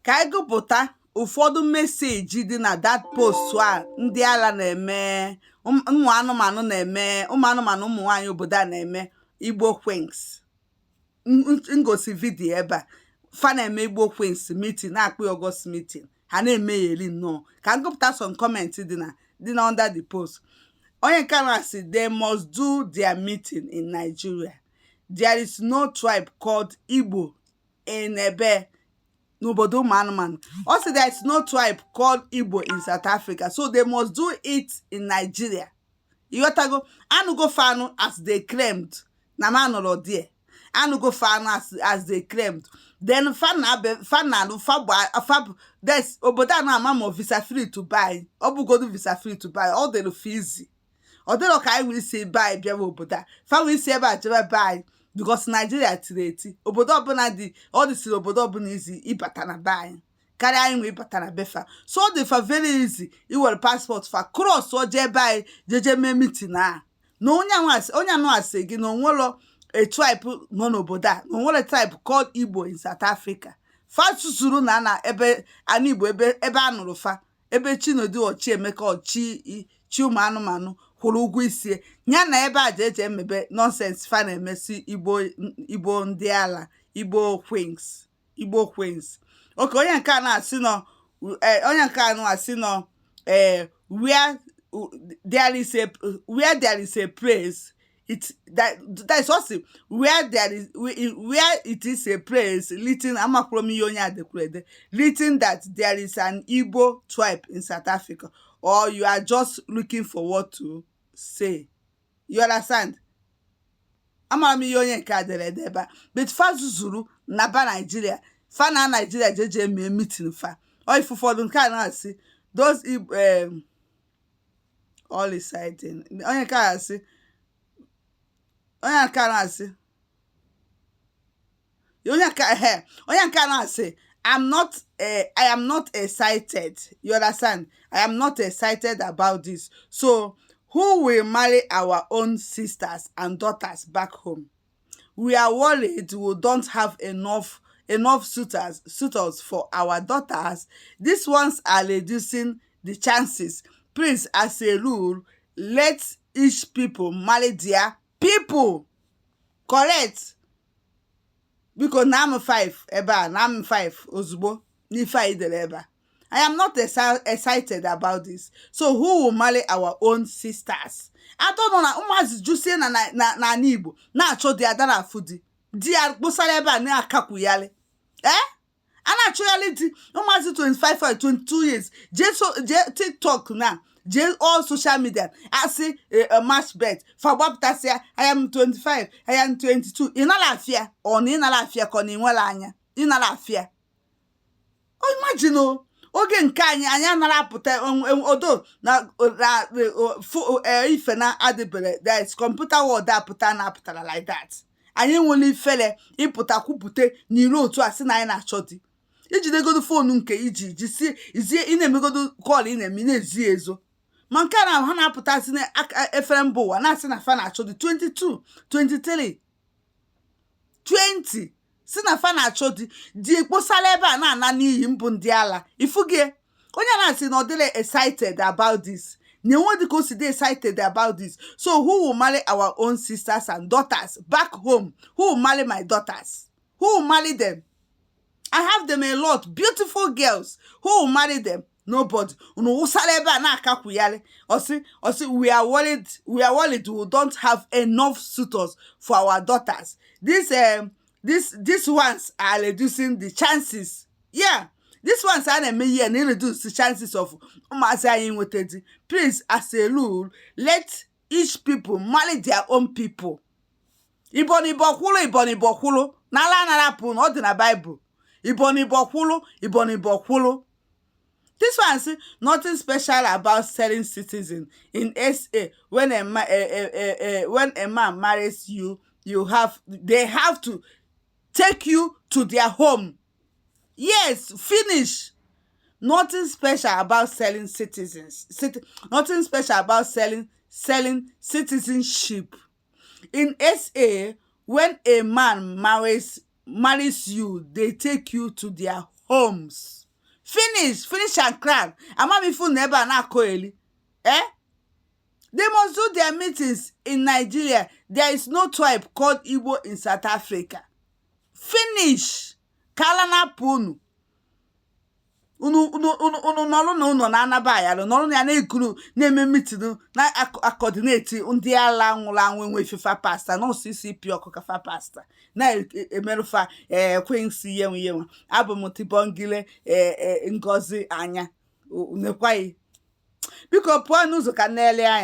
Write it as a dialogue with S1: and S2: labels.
S1: ka anyị gụpụta ụfọdụ meseji dị na that post a ndị ala na-eme ụmụ anụmanụ ụmụ nwaanyị obodo a na-eme Igbo Queens. Ngosi vidiyo ebe a fa na-eme Igbo Queens meeting, na-akpụ August meeting, ha na-eme ya eri nnọọ. Ka m gụpụta some comment dị na under the post. Onye nke na-asị they must do their meeting in Nigeria. There is no tribe called Igbo in ebe n'obodo ụmụ anụmanụ. Also, there is no tribe called Igbo in South Africa, so they must do it in Nigeria. Iyotago anugo fanu as they claimed. Na manolo there. Anugo fanu as they claimed. Then there's obodo na mama visa free to buy. Obugodu visa free to buy. All the fees. Or they look I will say buy bia obodo. Fa will say buy because Nigeria tireti. Obodo obuna di all the obodo obuna easy ibata na buy. Carry anyị ibata na befa. So the for very easy. You will passport for cross or je buy jeje me meeting na. No onye no ase gi no nwolo a tribe no n'obodo a. No nwolo tribe called Igbo in South Africa. Fa susuru na ebe ani Igbo ebe anụrụ fa. Ebe Chinodi ochi Emeka ochi ụmụ anụmanụ kwụrụ ụgwọ isi nya na ebe a jeje emebe nonsense fa na-emesi Igbo ndị ala Igbo Queens. Okay, onye nke a na-asị nọ where there is a praise that is also where it is a praise written amakromi onye adekwede written that there is an Igbo tribe in South Africa, or you are just looking for what to say. You understand? Amami onye nke aderede ebe but fa zuzuru na ba Nigeria fa na Nigeria jeje me meeting fa or if ụfọdụ nke a na-asị those all is citing onye nke a na-asị I am not excited. You understand? I am not excited about this. So who will marry our own sisters and daughters back home? We are worried we don't have enough suitors for our daughters. These ones are reducing the chances. Please, as a rule, let each people marry their people. Correct? Because now I'm 5, ozugbo, n'ife idere ebe. I am not excited about this. So who will marry our own sisters? I don't know na ụmụazị jusie na Igbo na-achọ di adara afudi. Di akpụsara ebe a na-akakwuyali. A na-achọyali di ụmụazị 25 or 22 years. Je TikTok na. All social media, I see a match bet. For Bob Tassia, I am 25, I am 22. In a fear, or in a fear, in a fear. Oh, imagine, oge nke anyị anarapụta odo na ife na adịbere there is computer world apụta na apụtara like that. Anyị nwere ifele ịpụta kwupụta n'iro otu a sị na anyị na-achọ di. Ijidegodo phone nke iji si izie ị na-emegodo call ị na-eme na-ezi ezo. Mankara ha na-apụta si na efere mba ụwa na-asị na fa na-achọ di 22, 23, 20 si na fa na-achọ di ekposala ebe a na-ana n'iyi mbụ ndị ala ifugie onye na-asị na ọ dịle excited about this na enwe dị ka o si dị excited about this. So who will marry our own sisters and daughters back home? Who will marry my daughters? Who will marry them? I have them a lot, beautiful girls. Who will marry them? Nobody. Osi, we are worried we don't have enough suitors for our daughters. These ones are reducing the chances. Yeah. These ones are reduce the chances of please, as a rule, let each people marry their own people. Iboni bokwulu. Nala pun all in the Bible. Iboni bokwulu. This one see nothing special about selling citizen in SA. When a man marries you, they have to take you to their home. Yes, finish. Nothing special about selling citizens. Nothing special about selling citizenship. In SA, when a man marries you, they take you to their homes. Finish and crown. Amamifu never na koeli. Eh? They must do their meetings in Nigeria. There is no tribe called Igbo in South Africa. Finish. Kalana punu. Unu nọrụ na ụnọ na-anaba ya nọrụ ya na-ekuru na-eme meeting na coordinate ndị ala nwụrụ anwụ enwe fefa pasta na CCP ọkụka fa pasta na emerụfa kwensi yenwe abụ m Tibongile Ngozi anya nekwaghị biko pụọ n'ụzọ ka nlele anya